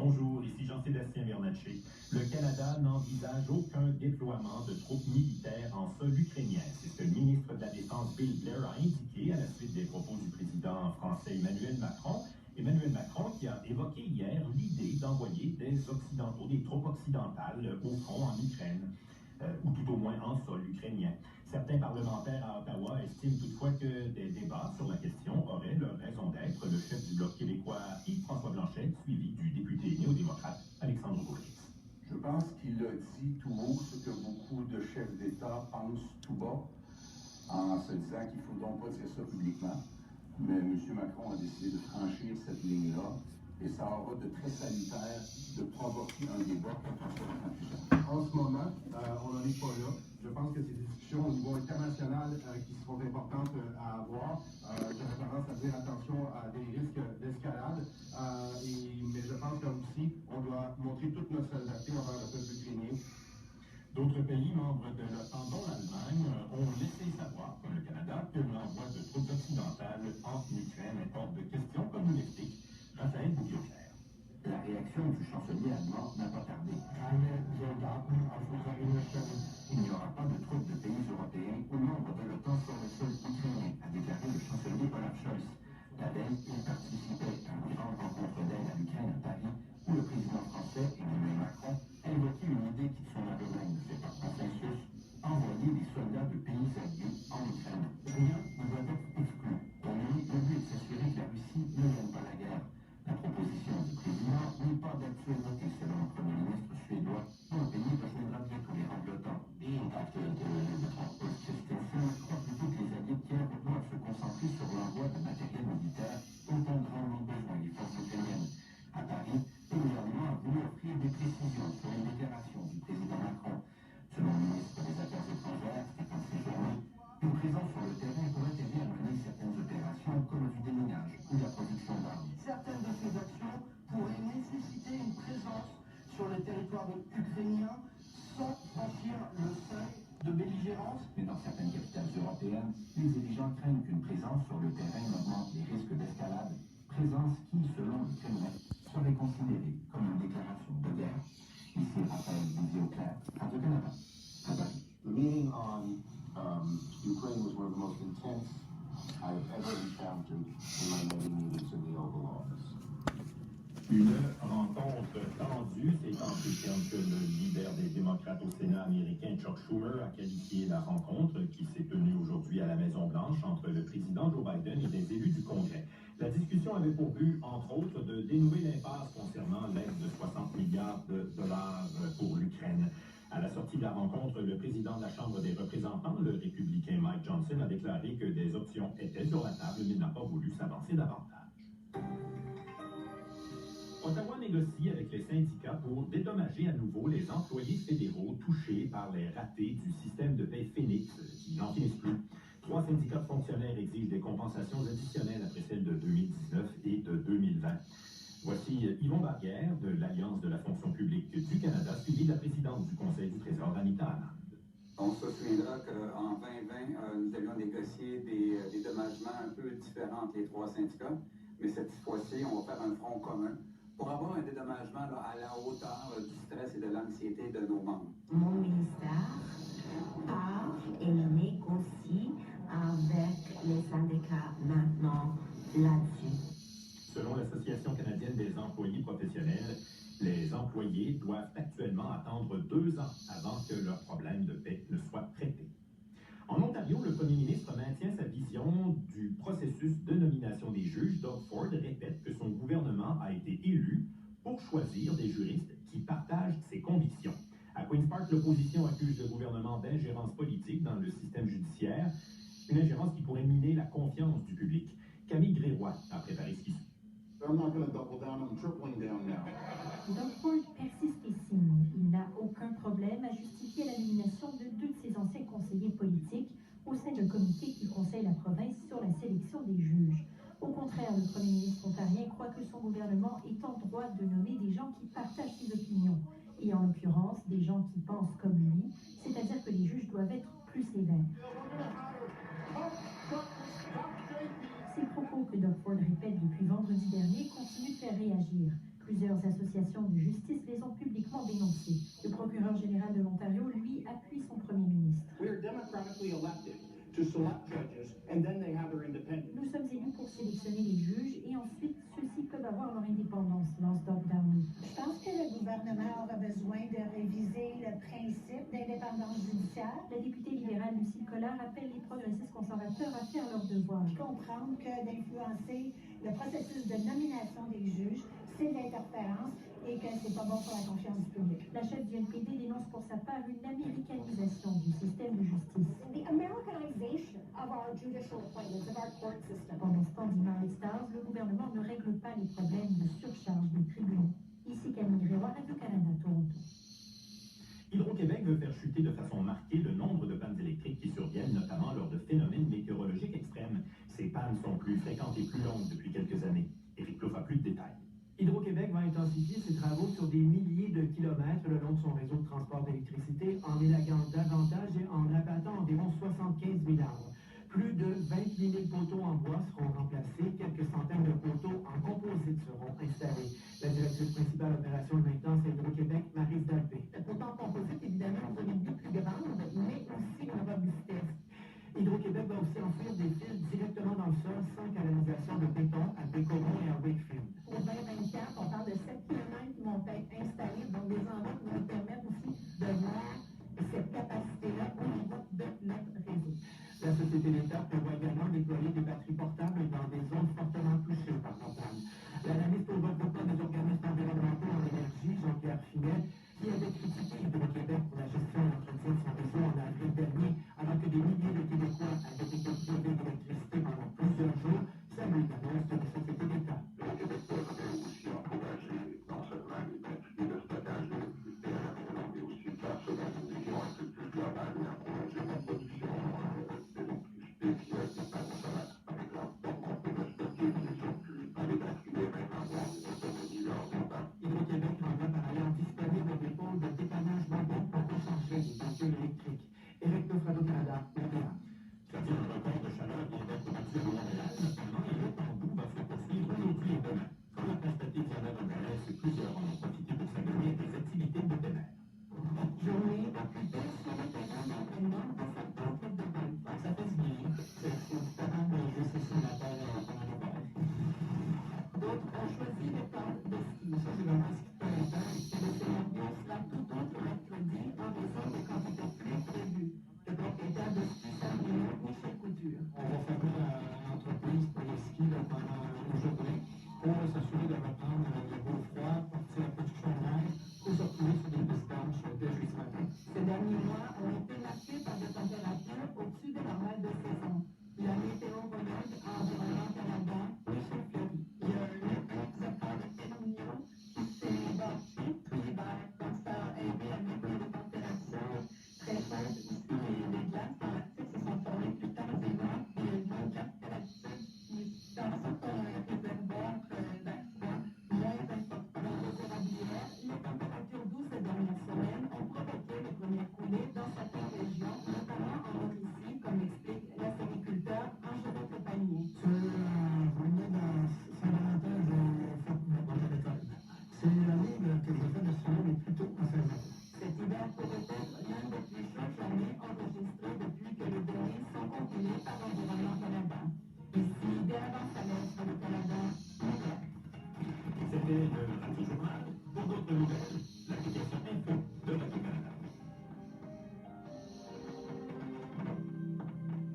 Bonjour, ici Jean-Sébastien Bernatchez. Le Canada n'envisage aucun déploiement de troupes militaires en sol ukrainien. C'est ce que le ministre de la Défense Bill Blair a indiqué à la suite des propos du président français Emmanuel Macron. Emmanuel Macron qui a évoqué hier l'idée d'envoyer des Occidentaux, des troupes occidentales au front en Ukraine, ou tout au moins en sol ukrainien. Certains parlementaires à Ottawa estiment toutefois que des débats sur la question auraient leur raison d'être. Le chef du Bloc québécois, Yves-François Blanchet, suivi du député néo-démocrate Alexandre Bourris. Je pense qu'il a dit tout haut ce que beaucoup de chefs d'État pensent tout bas, en se disant qu'il ne faut donc pas dire ça publiquement. Mais M. Macron a décidé de franchir cette ligne-là, et ça aura de très salutaire de provoquer un débat contre cette confusion. En ce moment, on n'en est pas là. Je pense que ces discussions au niveau international qui seront importantes à avoir. J'aurais tendance à dire attention à des risques d'escalade. Mais je pense que aussi, on doit montrer toute notre solidarité envers le peuple ukrainien. D'autres pays membres de l'OTAN, dont l'Allemagne, ont laissé savoir, comme le Canada, que l'envoi de troupes occidentales en Ukraine est hors de question, comme nous l'explique Raphaël Bouvier-Clair. La réaction du chancelier allemand n'a pas tardé. Il n'y aura pas de troupes de pays européens ou membres de l'OTAN sur le sol ukrainien, a déclaré le chancelier Olaf Scholz. La veille, il participait à une grande rencontre d'aide à l'Ukraine à Paris, où le président français Emmanuel Macron a évoqué une idée qui, son aveu ne fait pas consensus, envoyer des soldats de pays alliés en Ukraine. Rien ne doit être exclu. Pour lui, le but est de s'assurer que la Russie ne mène pas la guerre. La proposition du président n'est pas d'actualité selon le Premier ministre suédois, où un pays rejoindra bientôt les rangs de l'OTAN. Ulf Christensen croit plutôt que les alliés de Kiev doivent se concentrer sur l'envoi de matériel militaire dont ont grandement besoin les forces ukrainiennes. À Paris, le gouvernement a voulu offrir des précisions sur les déclarations du président Macron. Selon le ministre des Affaires étrangères, Stéphane Séjourné, une présence sur le terrain pourrait aider à mener certaines opérations comme du déminage ou la production d'armes. Certaines de ces actions pourraient nécessiter une présence sur le territoire ukrainien sans franchir le seuil de belligérance. Mais dans certaines capitales européennes, les dirigeants craignent qu'une présence sur le terrain augmente les risques d'escalade, présence qui, selon le Kremlin, serait considérée comme une déclaration de guerre. Ici Raphaël Bouvier-Clair, Radio-Canada, à Paris. The meeting on Ukraine was one of the most intense I've ever encountered in my many meetings in the Oval Office. Une rencontre tendue, c'est en ces termes que le leader des démocrates au Sénat américain, Chuck Schumer, a qualifié la rencontre qui s'est tenue aujourd'hui à la Maison-Blanche entre le président Joe Biden et des élus du Congrès. La discussion avait pour but, entre autres, de dénouer l'impasse concernant l'aide de 60 milliards de dollars pour l'Ukraine. À la sortie de la rencontre, le président de la Chambre des représentants, le républicain Mike Johnson, a déclaré que des options étaient sur la table, mais n'a pas voulu s'avancer davantage. Ottawa négocie avec les syndicats pour dédommager à nouveau les employés fédéraux touchés par les ratés du système de paie Phoenix, qui n'en finissent plus. 3 syndicats de fonctionnaires exigent des compensations additionnelles après celles de 2019 et de 2020. Voici Yvon Barrière de l'Alliance de la fonction publique du Canada, suivi de la présidente du Conseil du Trésor, Anita Anand. On se souviendra qu'en 2020, nous avions négocié des dédommagements un peu différents entre les 3 syndicats, mais cette fois-ci, on va faire un front commun pour avoir un dédommagement à la hauteur du stress et de l'anxiété de nos membres. Mon ministère parle et négocie avec les syndicats maintenant là-dessus. Selon l'Association canadienne des employés professionnels, les employés doivent actuellement attendre 2 ans avant que leur problème de paie ne soit traité. En Ontario, le premier ministre maintient sa vision du processus de nomination des juges. Doug Ford répète que son gouvernement a été élu pour choisir des juristes qui partagent ses convictions. À Queen's Park, l'opposition accuse le gouvernement d'ingérence politique dans le système judiciaire, une ingérence qui pourrait miner la confiance du public. Camille Grégoire a préparé ce qui suit. I'm not going to double down, I'm tripling down now. Doug Ford persiste et signe. Il n'a aucun problème à justifier la nomination de 2 de ses anciens conseillers politiques au sein d'un comité qui conseille la province sur la sélection des juges. Au contraire, le premier ministre ontarien croit que son gouvernement est en droit de nommer des gens qui partagent ses opinions, et en l'occurrence des gens qui pensent comme lui, c'est-à-dire que les juges doivent être plus sévères. Ces propos que Doug Ford répète depuis vendredi dernier continuent de faire réagir. Plusieurs associations de justice les ont publiquement dénoncées. Le procureur général de l'Ontario, lui, appuie son premier ministre. We are democratically elected to select judges, and then they have their independence. Nous sommes élus pour sélectionner les juges et ensuite ceux-ci peuvent avoir leur indépendance, lance Doug Downey. Je pense que le gouvernement aura besoin de réviser le principe d'indépendance judiciaire. La députée libérale Lucille Collard appelle les progressistes conservateurs à faire leur devoir. Comprendre que d'influencer le processus de nomination des juges, c'est de l'interférence et que c'est pas bon pour la confiance du public. La chef du NPD dénonce pour sa part une américanisation du système de justice. The Americanization of our judicial appointments, of our court system. Pendant ce temps, dit Marie Stars, le gouvernement ne règle pas les problèmes de surcharge des tribunaux. Ici Camille Réroy, Radio-Canada, Toronto. Hydro-Québec veut faire chuter de façon marquée le nombre de pannes électriques qui surviennent, notamment lors de phénomènes météorologiques extrêmes. Ces pannes sont plus fréquentes et plus longues depuis quelques années. Éric Plouffe a plus de détails. Hydro-Québec va intensifier ses travaux sur des milliers de kilomètres le long de son réseau de transport d'électricité en élaguant davantage et en abattant environ 75 000 arbres. Plus de 28 000 poteaux en bois seront remplacés, quelques centaines de poteaux en composite seront installés. La directrice principale opération de maintenance à Hydro-Québec, Maryse Dalpé. Le poteau en composite, évidemment, vous avez une vue plus grande, mais aussi une robustesse. Hydro-Québec va aussi enfouir des fils directement dans le sol sans canalisation de béton à Bécomo et à Wakefield. Pour 2024, on parle de 7 km qui vont être installés, donc des endroits qui vont nous permettre aussi de voir cette capacité-là au niveau de notre réseau. La Société d'État prévoit également déployer des batteries portables dans des zones fortement touchées par la panne. L'analyste au regroupement des organismes environnementaux en énergie, Jean-Pierre Finet, qui avait critiqué Hydro-Québec pour la gestion et l'entretien de son réseau en avril dernier, alors que des milliers de Québécois avaient été privés d'électricité pendant plusieurs jours, salue l'annonce de la Société d'État. Le Québécois avait aussi encouragé non seulement les batteries de stockage d'électricité à la maison, mais aussi de faire ça dans une vision un peu plus globale et encourager la production d'électricité via des panneaux solaires, par exemple. Donc on pourrait stocker des surplus dans les batteries et même avoir une autonomie lors des temps. Hydro-Québec rendra par ailleurs disponible des pôles de dépannage mobile pour recharger les voitures électriques. Éric Plouffe, Radio-Canada, Montréal. C'est-à-dire un record de chaleur vient d'être battu à Montréal, notamment, et le tambour va se poursuivre aujourd'hui et demain. Comme l'a constaté Diana Gonzalez, plusieurs en ont profité pour s'adonner à des activités de plein air. Journée occupée sur le terrain d'entraînement de septembre de 2023. Ça fait du bien. C'est différent de juste ici la terre pendant l'hiver. D'autres ont choisi le cadre de ski. Ça, c'est vraiment ce qui fait longtemps. Le scénario sera tout autre mercredi en raison des quantités de pluie prévues. Le propriétaire de ski Saint-Bruno, Michel Couture. On va fermer l'entreprise pour le ski pendant une journée pour s'assurer de reprendre le beau froid, partir un peu du chômage, pour se retrouver sur des pistes blanches dès jeudi matin. Ces derniers mois ont été marqués par des températures au-dessus de normales de saison. La météorologue Environnement Canada, Michel Fleury. Il y a un indicateur de phénomène qui s'est bâti tout l'hiver, donc ça a aidé à maintenir des températures très chaudes. Ici, les glaces dans l'Arctique se sont formées plus tardivement et il y a moins de glace que l'habitude, qui dans le sens qu'on a un réservoir d'accroît moins important. Dans les érablières, les températures douces ces dernières semaines ont provoqué les premières coulées dans certaines régions, notamment en Mauricie, comme l'explique la sériculteur Angélique Trépanier. C'est l'année que j'ai fait le solo le plus tôt en saison. Cet hiver pourrait être l'un des plus chauds jamais enregistrés depuis que les données sont compilées par Environnement Canada. Ici, dès l'avant-salaire sur le Canada, Montréal. C'était le Radio Journal. Pour d'autres nouvelles,